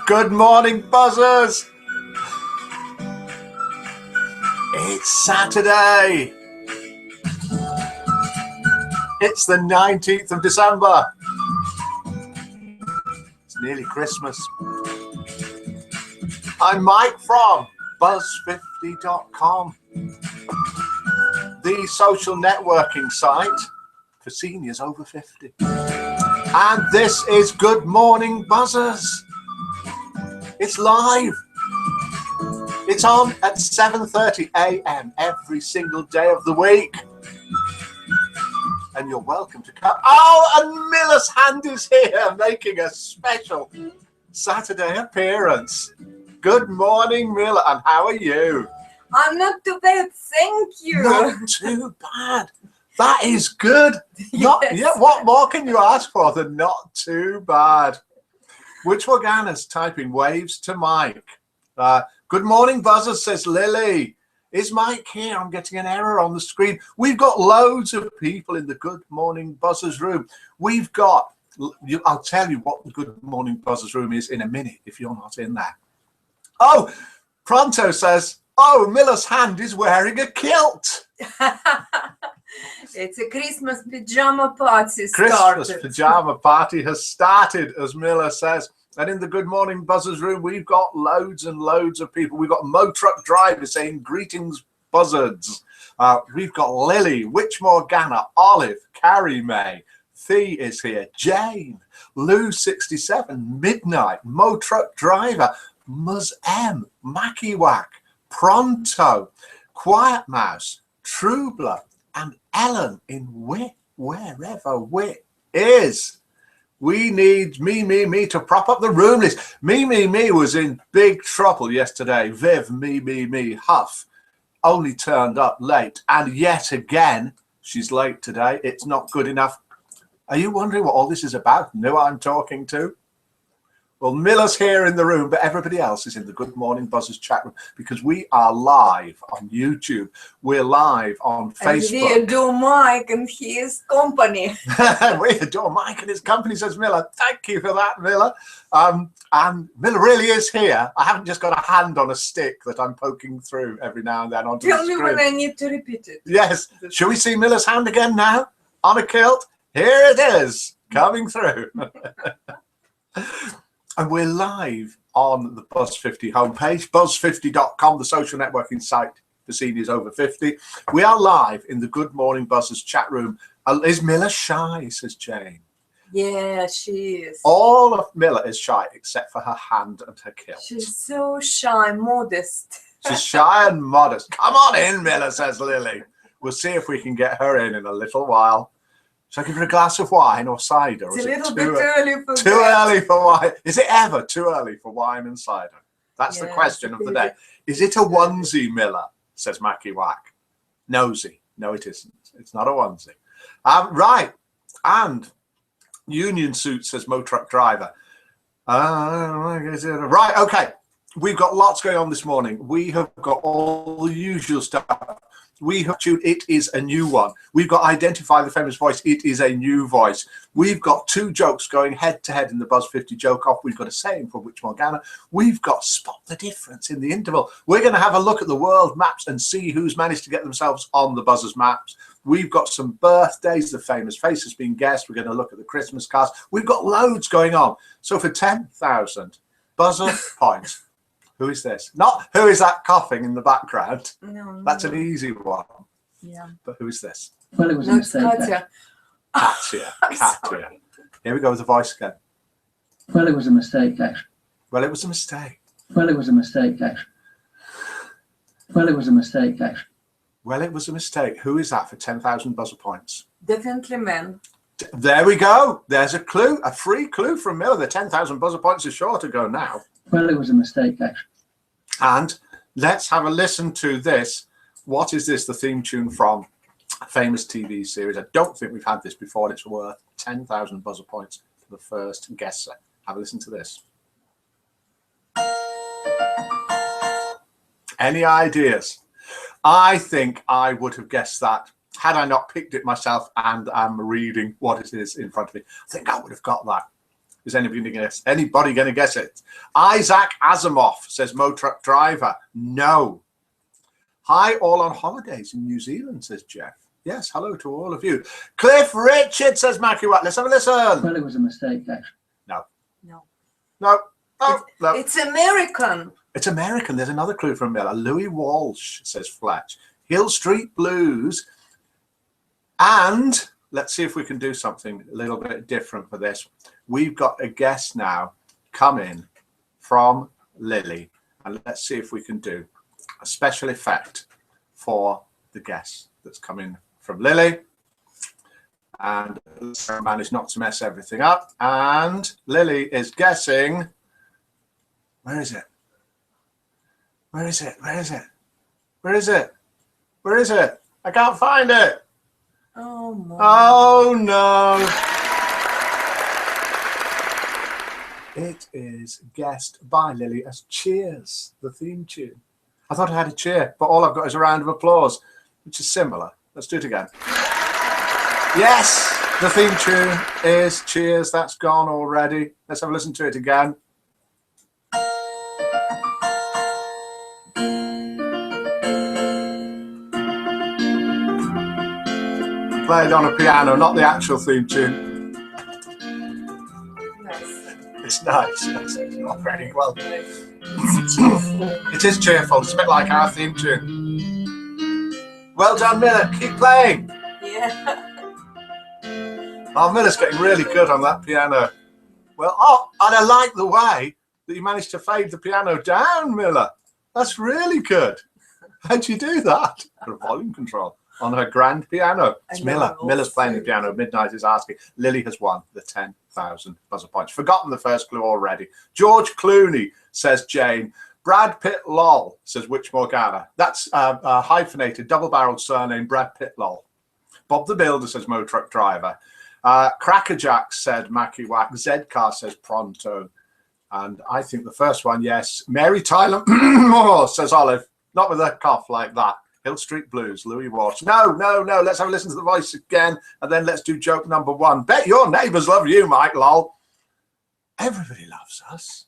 Good morning, buzzers. It's Saturday. It's the 19th of December. It's nearly Christmas. I'm Mike from Buzz50.com, the social networking site for seniors over 50. And this is Good Morning Buzzers. It's live. It's on at 7:30 a.m. every single day of the week. And you're welcome to come. Oh, and Miller's Hand is here making a special Saturday appearance. Good morning, Miller, and how are you? I'm not too bad, thank you. Not too bad. That is good. Yes. What more can you ask for than not too bad? Which Morgana's typing waves to Mike. Good morning, buzzers, says Lily. Is Mike here? I'm getting an error on the screen. We've got loads of people in the Good Morning Buzzers room. We've got, I'll tell you what the Good Morning Buzzers room is in a minute if you're not in there. Oh, Pronto says, oh, Miller's Hand is wearing a kilt. It's a Christmas pajama party Christmas started. pajama party has started, as Miller says. And in the Good Morning Buzzers room, we've got loads and loads of people. We've got Mo Truck Driver saying, greetings, buzzards. We've got Lily, Witch Morgana, Olive, Carrie May, Thea is here, Jane, Lou67, Midnight, Mo Truck Driver, Muzz M, Mackie Whack, Pronto, Quiet Mouse, True Blood, and Ellen in Wit, wherever Wit is. We need me to prop up the room list. Me was in big trouble yesterday. Viv, me, Huff, only turned up late. And yet again, she's late today. It's not good enough. Are you wondering what all this is about? Know who I'm talking to? Well, Miller's here in the room, but everybody else is in the Good Morning Buzzers chat room because we are live on YouTube. We're live on Facebook. And we adore Mike and his company. We adore Mike and his company, says Miller. Thank you for that, Miller. And Miller really is here. I haven't just got a hand on a stick that I'm poking through every now and then onto Tell the me screen. when I need to repeat it. Yes. Shall we see Miller's hand again now? On a kilt? Here it is, coming through. And we're live on the Buzz50 homepage, buzz50.com, the social networking site for seniors over 50. We are live in the Good Morning Buzzers chat room. Is Miller shy, says Jane. Yeah, she is. All of Miller is shy except for her hand and her kilt. She's so shy, modest. She's shy and modest. Come on in, Miller, says Lily. We'll see if we can get her in a little while. Shall I give her a glass of wine or cider? It's or a little bit early for Too early for wine. Is it ever too early for wine and cider? That's the question of the day. Is it a onesie, Miller? Says Mackie Whack. Nosy. No, it isn't. It's not a onesie. Right. And Union Suit, says Mo Truck Driver. Right. Okay. We've got lots going on this morning. We have got all the usual stuff. We have tuned It Is a New One. We've got Identify the Famous Voice. It is a new voice. We've got two jokes going head to head in the Buzz50 joke off. We've got a saying from Witch Morgana. We've got Spot the Difference in the interval. We're going to have a look at the world maps and see who's managed to get themselves on the Buzzers maps. We've got some birthdays, the famous faces being guessed. We're going to look at the Christmas cards. We've got loads going on. So for 10,000 buzzer points. Who is this? Not who is that coughing in the background? No, That's an easy one. Yeah. But who is this? Well, it was a mistake. Katya. Katya. Here we go with the voice again. Well, it was a mistake, actually. Well, it was a mistake. Well, it was a mistake, actually. Well, it was a mistake, actually. Well, it was a mistake. Who is that for 10,000 buzzer points? Definitely men. There we go. There's a clue, a free clue from Miller. The 10,000 buzzer points is sure to go now. Well, it was a mistake, actually. And let's have a listen to this. What is this? The theme tune from a famous TV series. I don't think we've had this before. It's worth 10,000 buzzer points for the first guesser. Have a listen to this. Any ideas? I think I would have guessed that had I not picked it myself and am reading what it is in front of me. I think I would have got that. Is anybody going to guess? Anybody going to guess it? Isaac Asimov says Mo Truck Driver. No. Hi, all on holidays in New Zealand, says Jeff. Yes, hello to all of you. Cliff Richard says Mackie Watt. Let's have a listen. Well, it was a mistake, actually. No. No. Oh, no. It's American. It's American. There's another clue from Miller. Louis Walsh, says Fletch. Hill Street Blues. And let's see if we can do something a little bit different for this. We've got a guest now coming from Lily. And let's see if we can do a special effect for the guest that's coming from Lily. And I managed not to mess everything up. And Lily is guessing. Where is it? Where is it? Where is it? Where is it? Where is it? I can't find it. Oh, my. Oh, no. It is guessed by Lily as Cheers, the theme tune. I thought I had a cheer, but all I've got is a round of applause, which is similar. Let's do it again. Yes, the theme tune is Cheers. That's gone already. Let's have a listen to it again. Played on a piano, not the actual theme tune. Nice. It's nice. It's not very well. It's cheerful. It is cheerful. It's a bit like our theme tune. Well done, Miller. Keep playing. Yeah. Oh, Miller's getting really good on that piano. Well, oh, and I like the way that you managed to fade the piano down, Miller. That's really good. How'd you do that? For volume control on her grand piano. It's Miller. Miller's playing the piano. Midnight is asking. Lily has won the 10,000 buzzer points. Forgotten the first clue already. George Clooney, says Jane. Brad Pitt lol, says Witch Morgana. That's a hyphenated, double-barreled surname, Brad Pitt lol. Bob the Builder says Mo Truck Driver. Crackerjack said Mackie Wack. Zedcar says Pronto. And I think the first one, yes. Mary Tyler Moore, says Olive. Not with a cough like that. Hill Street Blues, Louis Walsh. No. Let's have a listen to the voice again, and then let's do joke number one. Bet your neighbours love you, Mike, lol. Everybody loves us.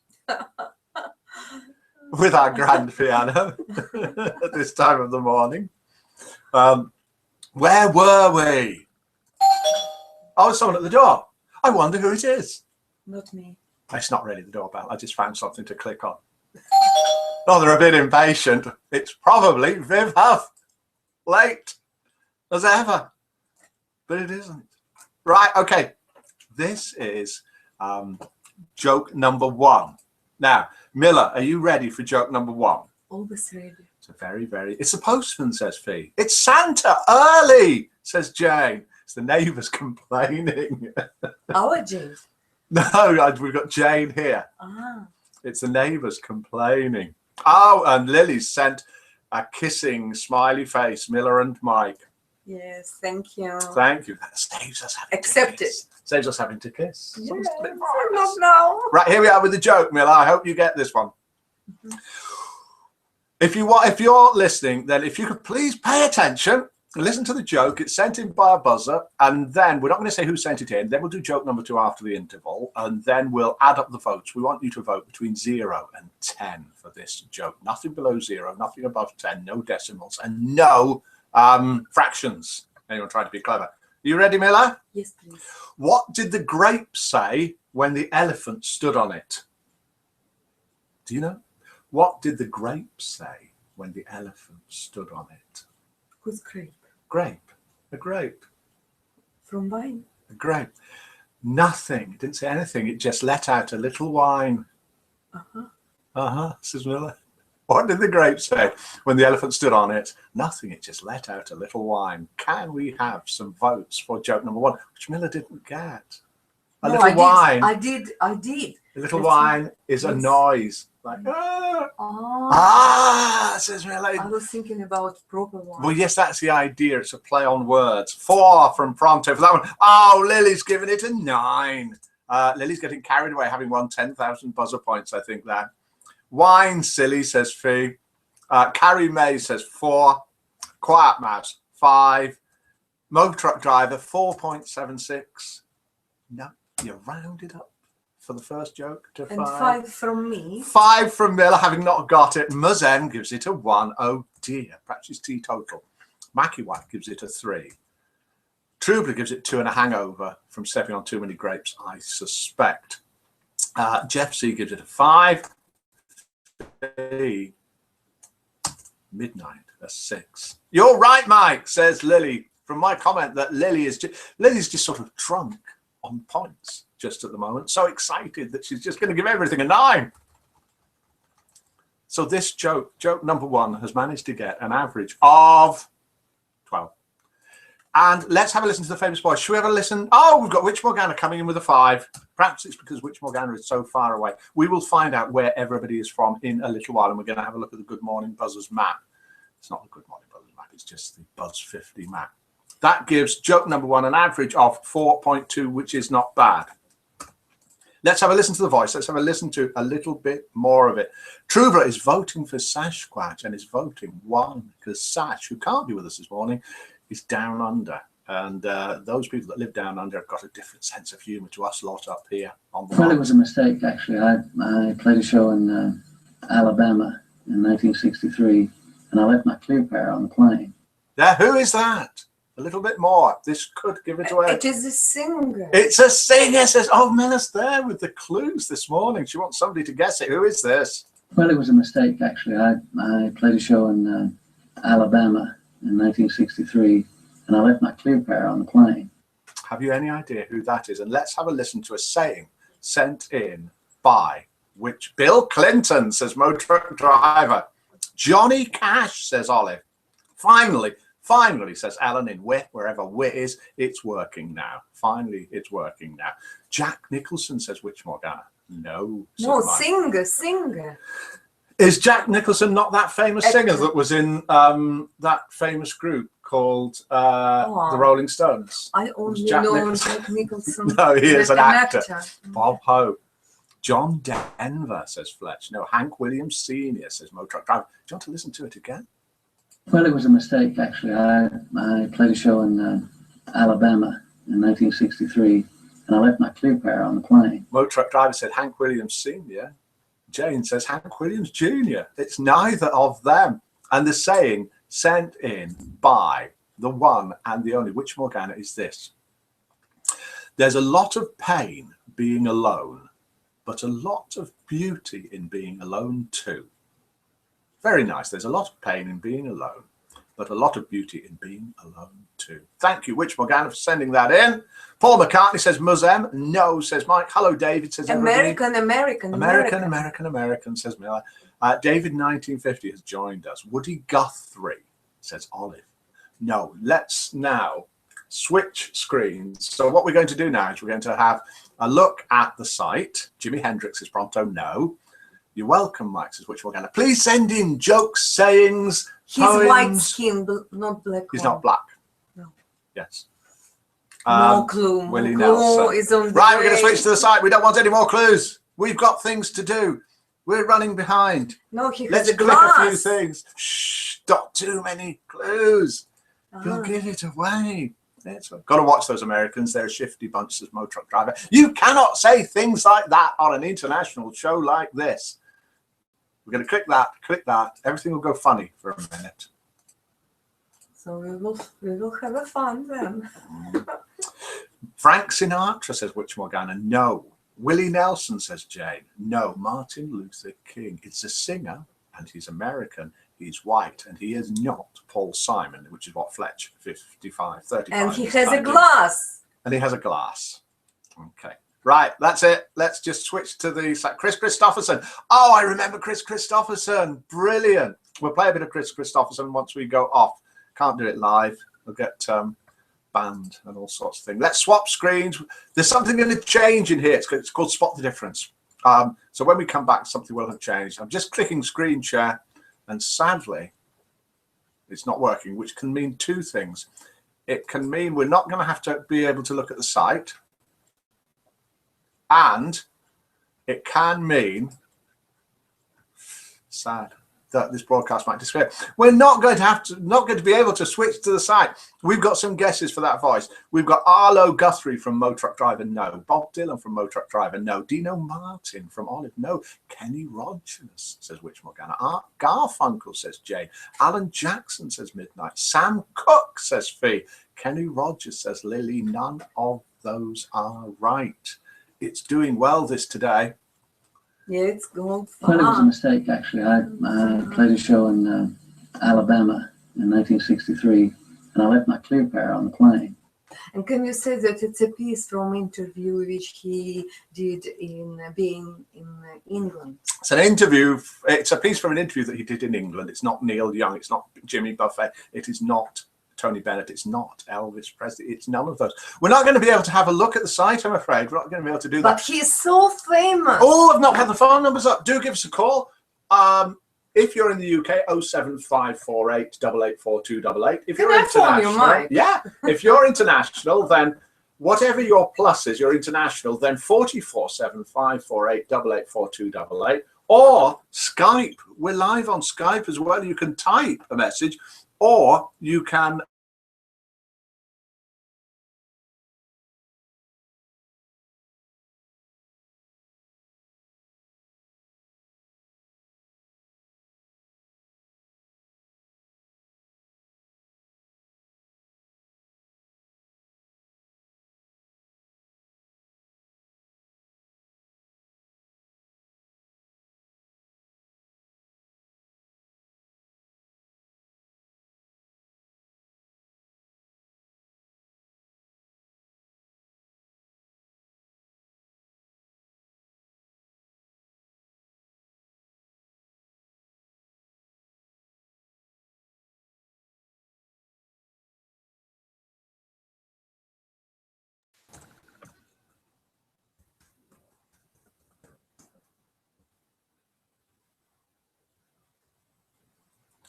With our grand piano at this time of the morning. Where were we? Oh, someone at the door. I wonder who it is. Not me. It's not really the doorbell. I just found something to click on. Oh, they're a bit impatient. It's probably Viv Huff. Late as ever. But it isn't. Right, okay. This is joke number one. Now, Miller, are you ready for joke number one? Always ready. It's the postman, says Fee. It's Santa early, says Jane. It's the neighbours complaining. Our Jane. No, we've got Jane here. Ah. It's the neighbours complaining. Oh, and Lily sent a kissing smiley face, Miller and Mike. Yes, thank you. Thank you. That saves us having Accept to kiss. Saves us having to kiss. Yes, Someone's a bit not marvellous. now. Right, here we are with the joke, Miller. I hope you get this one. Mm-hmm. If you're listening, then if you could please pay attention and listen to the joke. It's sent in by a buzzer, and then we're not going to say who sent it in. Then we'll do joke number two after the interval, and then we'll add up the votes. We want you to vote between 0 and 10 for this joke. Nothing below 0, nothing above 10, no decimals, and no fractions. Anyone trying to be clever? You ready, Miller? Yes, please. What did the grape say when the elephant stood on it? Do you know? What did the grape say when the elephant stood on it? Who's grape? Grape. A grape. From wine. A grape. Nothing. It didn't say anything. It just let out a little wine. Says Miller. What did the grape say when the elephant stood on it? Nothing. It just let out a little wine. Can we have some votes for joke number one, which Miller didn't get? A little wine. I did. A little That's wine right. is a Yes. noise. Like, says Miller. I was thinking about proper wine. Well, yes, that's the idea. It's a play on words. 4 from Pronto for that one. Oh, Lily's giving it a 9. Lily's getting carried away, having won 10,000 buzzer points, I think, there. Wine, silly, says Fee. Carrie May says 4. Quiet Mouse, 5. Mo Truck Driver, 4.76. No, you rounded up for the first joke to And 5. 5 from me. 5 from Miller, having not got it. Muzem gives it a 1. Oh dear, perhaps she's teetotal. Mackie White gives it a 3. Trubler gives it 2 and a hangover from stepping on too many grapes, I suspect. Jeff C gives it a 5. Midnight, a 6. You're right, Mike, says Lily. From my comment that Lily's just sort of drunk on points just at the moment. So excited that she's just going to give everything a 9. So this joke number 1, has managed to get an average of 12. And let's have a listen to the famous voice. Should we have a listen? Oh, we've got Witch Morgana coming in with a 5. Perhaps it's because Witch Morgana is so far away. We will find out where everybody is from in a little while, and we're going to have a look at the Good Morning Buzzers map. It's not the Good Morning Buzzers map, it's just the Buzz 50 map. That gives joke number 1 an average of 4.2, which is not bad. Let's have a listen to the voice. Let's have a listen to a little bit more of it. Trubler is voting for Sasquatch and is voting 1 because Sash, who can't be with us this morning, is down under. And those people that live down under have got a different sense of humour to us lot up here on the Well, it was a mistake, actually. I played a show in Alabama in 1963, and I left my clear pair on the plane. Yeah, who is that? A little bit more. This could give it away. It is a singer. It's a singer, says, oh, Miller's there with the clues this morning. She wants somebody to guess it. Who is this? Well, it was a mistake, actually. I played a show in Alabama in 1963, and I left my clear pair on the plane. Have you any idea who that is? And let's have a listen to a saying sent in by which Bill Clinton, says Mo Truck Driver. Johnny Cash, says Olive. Finally, says Alan in Wit, wherever Wit is, it's working now. Finally, it's working now. Jack Nicholson, says Witch Morgana. No. No, singer. Is Jack Nicholson not that famous Actor. singer that was in that famous group called the Rolling Stones? I only Jack know Nicholson. Jack Nicholson. No, he is an actor. Mm. Bob Hope. John Denver, says Fletch. No, Hank Williams Sr., says Mo Truck Driver. Do you want to listen to it again? Well, it was a mistake, actually. I played a show in Alabama in 1963, and I left my clear pair on the plane. Mo Truck Driver said Hank Williams Sr. Jane says Hank Williams Jr. It's neither of them. And the saying sent in by the one and the only Witch Morgana is this. There's a lot of pain being alone, but a lot of beauty in being alone too. Very nice. There's a lot of pain in being alone, but a lot of beauty in being alone too. Thank you, Witch Morgana, for sending that in. Paul McCartney says Muzem. No, says Mike. Hello, David, says American, says Miller. David 1950 has joined us. Woody Guthrie, says Olive. No, let's now switch screens. So what we're going to do now is we're going to have a look at the site. Jimi Hendrix is pronto. No. You're welcome, Mike, says Witch Morgana. Please send in jokes, sayings, He's poems. white skin, not black. He's one. not black. No. Yes. No clue. Willie Clue Nelson. is on the Right, we're going to way. switch to the site. We don't want any more clues. We've got things to do. We're running behind. No, he has Let's a click glass. a few things. Shh, not too many clues. We'll Ah. give it away. Got to watch those Americans. They're a shifty bunch, says Mo Truck Driver. You cannot say things like that on an international show like this. We're going to click that. Everything will go funny for a minute. So we will have a fun then. Frank Sinatra, says Witch Morgana. No. Willie Nelson, says Jane. No. Martin Luther King. It's a singer, and he's American. He's white, and he is not Paul Simon, which is what Fletch 35. And he is has a typing. glass. And he has a glass. Okay. Right, that's it. Let's just switch to the Chris Christopherson. Oh, I remember Chris Christopherson. Brilliant. We'll play a bit of Chris Christopherson once we go off. Can't do it live. We'll get banned and all sorts of things. Let's swap screens. There's something going to change in here. It's called Spot the Difference. So when we come back, something will have changed. I'm just clicking screen share, and sadly, it's not working, which can mean two things. It can mean we're not going to have to be able to look at the site. And it can mean, sad, that this broadcast might display. We're not going to be able to switch to the site. We've got some guesses for that voice. We've got Arlo Guthrie from Mo Truck Driver, no. Bob Dylan from Mo Truck Driver, no. Dino Martin from Olive, no. Kenny Rogers, says Witch Morgana. Art Garfunkel, says Jay. Alan Jackson, says Midnight. Sam Cook, says Fee. Kenny Rogers, says Lily. None of those are right. It's doing well this today. Yeah, it's going Well, it was a far. mistake, actually. I played a show in Alabama in 1963, and I left my clear pair on the plane. And can you say that it's a piece from interview which he did in being in England? It's an interview. It's a piece from an interview that he did in England. It's not Neil Young. It's not Jimmy Buffett. It is not Tony Bennett. It's not Elvis Presley. It's none of those. We're not going to be able to have a look at the site, I'm afraid. We're not going to be able to do that. But he's so famous. Oh, I've not had the phone numbers up. Do give us a call. If you're in the UK, 07548 884288. If you're Can I phone you, international, Mike? yeah. If you're international, then whatever your plus is, you're international, then 447-548 884288. Or Skype. We're live on Skype as well. You can type a message, or you can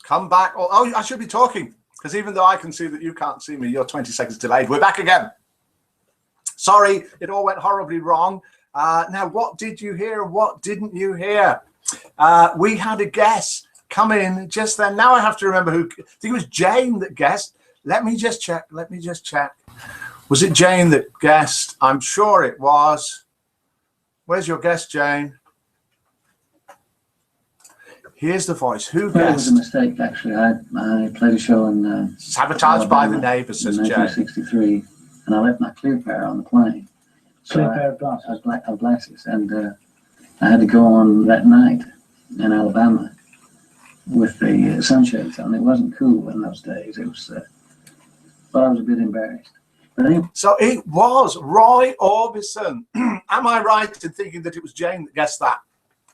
come back. Oh, I should be talking, because even though I can see that you can't see me, you're 20 seconds delayed. We're back again. Sorry, it all went horribly wrong. Now, what did you hear? What didn't you hear? We had a guess come in just then. Now I have to remember who. I think it was Jane that guessed. Let me just check. Was it Jane that guessed? I'm sure it was. Where's your guess, Jane? Here's the voice. Who Well, it was guessed? a mistake, actually. I played a show in Sabotaged by the Alabama neighbours, says in Jane. 1963, and I left my clear pair on the plane. Clear I- pair of glasses. I was black of glasses, and I had to go on that night in Alabama with the sunshades on. It wasn't cool in those days. It was, but I was a bit embarrassed. But anyway, So it was Roy Orbison. Am I right in thinking that it was Jane that guessed that?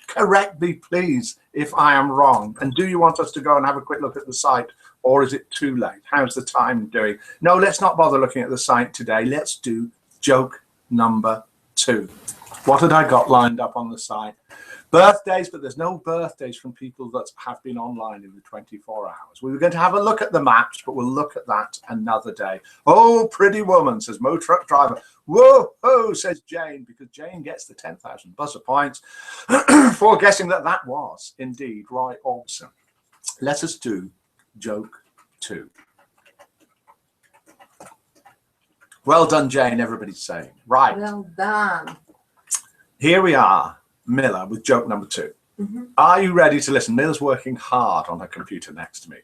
Correct me, please, if I am wrong. And do you want us to go and have a quick look at the site, or is it too late? How's the time doing? No, let's not bother looking at the site today. Let's do joke number 2. What had I got lined up on the site? Birthdays, but there's no birthdays from people that have been online in the 24 hours. We were going to have a look at the maps, but we'll look at that another day. Oh, pretty woman, says Mo Truck Driver. Whoa, oh, says Jane, because Jane gets the 10,000 buzzer points for guessing that that was indeed Roy Orbison. Let us do joke 2. Well done, Jane, everybody's saying. Right, Well done. here we are, Miller, with joke number 2. Mhm. Are you ready to listen? Miller's working hard on her computer next to me.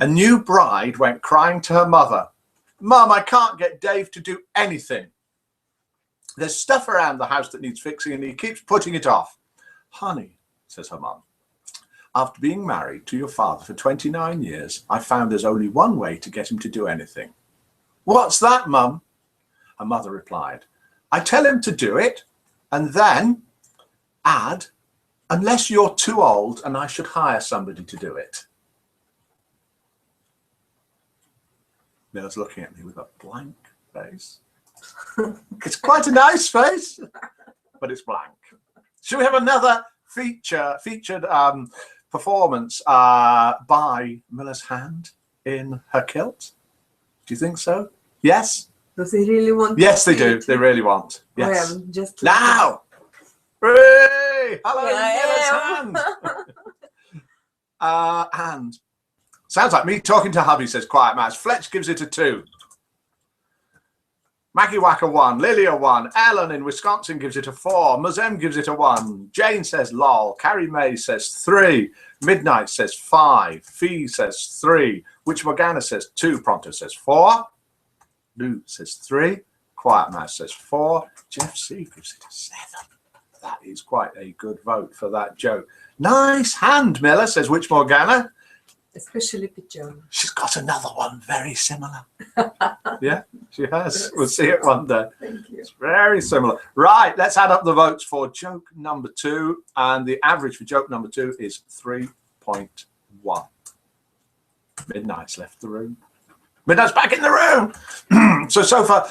A new bride went crying to her mother. Mum, I can't get Dave to do anything. There's stuff around the house that needs fixing and he keeps putting it off. Honey, says her mum, after being married to your father for 29 years, I found there's only one way to get him to do anything. What's that, Mum? Her mother replied, I tell him to do it and then add, unless you're too old and I should hire somebody to do it. Miller's looking at me with a blank face. It's quite a nice face, but it's blank. Should we have another featured performance by Miller's hand in her kilt? Do you think so? Yes? Do they really want Yes, to they do. see They it? really want. Yes. Well, just Now! Hooray! Hello, Yeah, Miller's hand! And sounds like me talking to hubby, says Quiet Mouse. Fletch gives it a 2. Maggie Wacker 1, Lily a 1, Ellen in Wisconsin gives it a 4, Muzem gives it a 1, Jane says lol, Carrie May says 3, Midnight says 5, Fee says 3, Witch Morgana says 2, Pronto says 4, Lou says 3, Quiet Mouse says 4, Jeff C gives it a 7. That is quite a good vote for that joke. Nice hand, Miller, says Witch Morgana. Especially pajama. She's got another one very similar. Yeah, she has. We'll see it one day. Thank you. It's very similar. Right, let's add up the votes for joke number 2. And the average for joke number 2 is 3.1. Midnight's left the room. Midnight's back in the room. So far,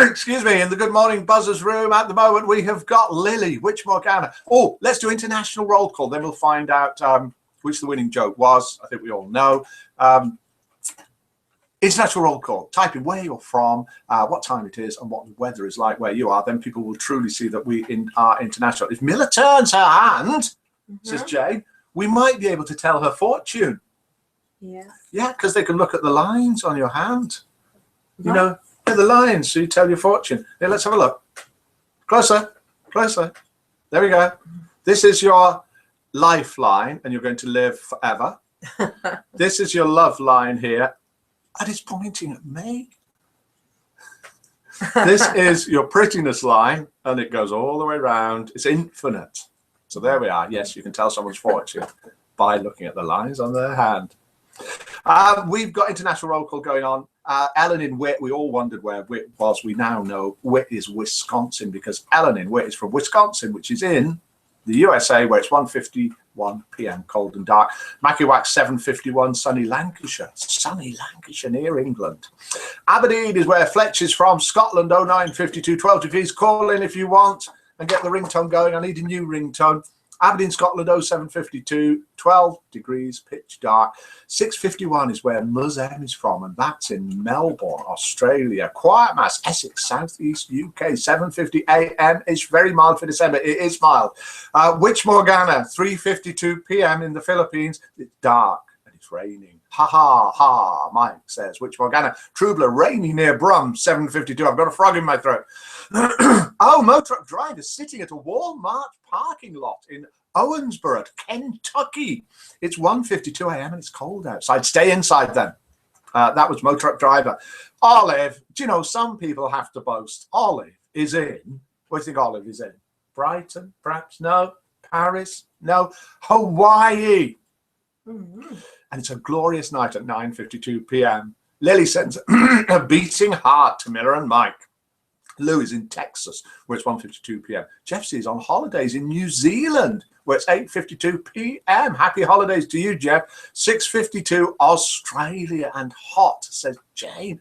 excuse me, in the Good Morning Buzzers room at the moment, we have got Lily, Witch Morgana. Oh, let's do international roll call. Then we'll find out which the winning joke was. I think we all know. International roll call. Type in where you're from, what time it is, and what the weather is like where you are. Then people will truly see that we are international. If Miller turns her hand, says Jane, we might be able to tell her fortune. Yeah. Yeah, because they can look at the lines on your hand. You know, the lines, so you tell your fortune. Yeah, let's have a look. Closer, closer. There we go. This is your lifeline, and you're going to live forever. This is your love line here, and it's pointing at me. This is your prettiness line, and it goes all the way around. It's infinite. So there we are. Yes, you can tell someone's fortune by looking at the lines on their hand. We've got international roll call going on. Ellen in Witt, we all wondered where Witt was. We now know Witt is Wisconsin, because Ellen in Witt is from Wisconsin, which is in the USA, where it's 1:51 p.m. cold and dark. Mackiewack 7:51, sunny Lancashire near England. Aberdeen is where Fletch is from. Scotland 09:52, 12 degrees. Call in if you want and get the ringtone going. I need a new ringtone. Aberdeen, Scotland 07:52, 12 degrees, pitch dark. 6:51 is where Muzem is from, and that's in Melbourne, Australia. Quiet Mass, Essex, Southeast UK, 7:50 a.m. It's very mild for December. It is mild. Witch Morgana, 3:52 p.m. in the Philippines. It's dark and it's raining. Ha ha ha, Mike says. Witch Morgana. Troubler, rainy near Brum, 7:52. I've got a frog in my throat. Oh, Motruck Drive is sitting at a Walmart parking lot in Owensboro, Kentucky. It's 1:52 a.m. and it's cold outside. Stay inside then. That was Motruck Driver. Olive, do you know, some people have to boast. Olive is in, what do you think Olive is in? Brighton, perhaps? No. Paris? No. Hawaii. Mm-hmm. And it's a glorious night at 9:52 p.m. Lily sends a beating heart to Miller and Mike. Lou is in Texas, where it's 1:52 p.m. Jeff C is on holidays in New Zealand, where it's 8:52 p.m. Happy holidays to you, Jeff. 6:52 Australia and hot, says Jane.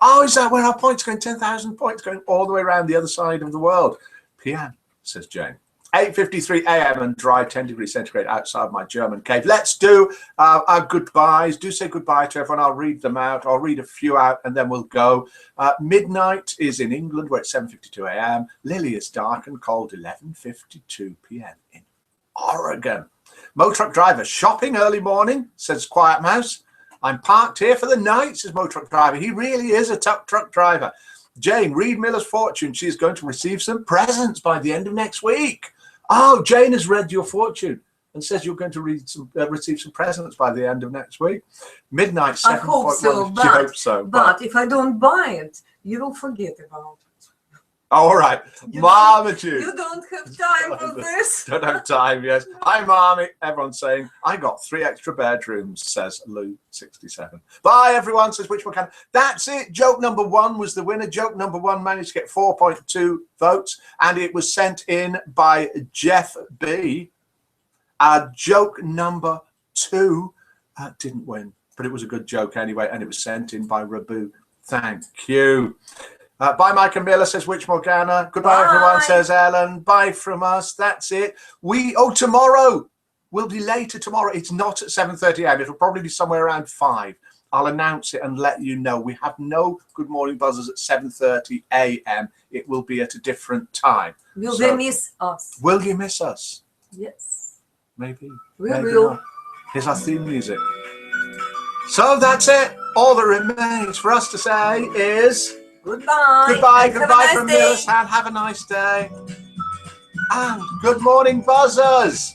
Oh, is that where our points going? 10,000 points going all the way around the other side of the world. PM, says Jane. 8:53 a.m. and dry, 10 degrees centigrade outside my German cave. Let's do our goodbyes. Do say goodbye to everyone. I'll read them out. I'll read a few out and then we'll go. Midnight is in England, where it's 7:52 a.m. Lily is dark and cold, 11:52 p.m. in Oregon. Motruck Driver, shopping early morning, says Quiet Mouse. I'm parked here for the night, says Motruck Driver. He really is a truck driver. Jane, read Miller's fortune. She is going to receive some presents by the end of next week. Oh, Jane has read your fortune and says you're going to receive some presents by the end of next week. Midnight, 7:1. I hope so, but if I don't buy it, you will forget about it. All right. Marmaduke. You don't have time for this. Don't have time, yes. Hi, Marmy. Everyone's saying, I got 3 extra bedrooms, says Lou 67. Bye, everyone, says Witch Morgana. That's it. Joke number 1 was the winner. Joke number 1 managed to get 4.2 votes, and it was sent in by Jeff B. Joke number 2 didn't win, but it was a good joke anyway, and it was sent in by Rabu. Thank you. Bye, Mike and Miller, says Witch Morgana. Goodbye, everyone, says Ellen. Bye from us. That's it. Tomorrow. We'll be later tomorrow. It's not at 7:30 a.m. It'll probably be somewhere around 5. I'll announce it and let you know. We have no Good Morning Buzzers at 7:30 a.m. It will be at a different time. Will they miss us? Will you miss us? Yes. Maybe. We maybe will. not. Here's our theme music. So that's it. All that remains for us to say is Goodbye. goodbye, And have a goodbye nice from day. Miller's Hand. Have a nice day. And good morning, buzzers.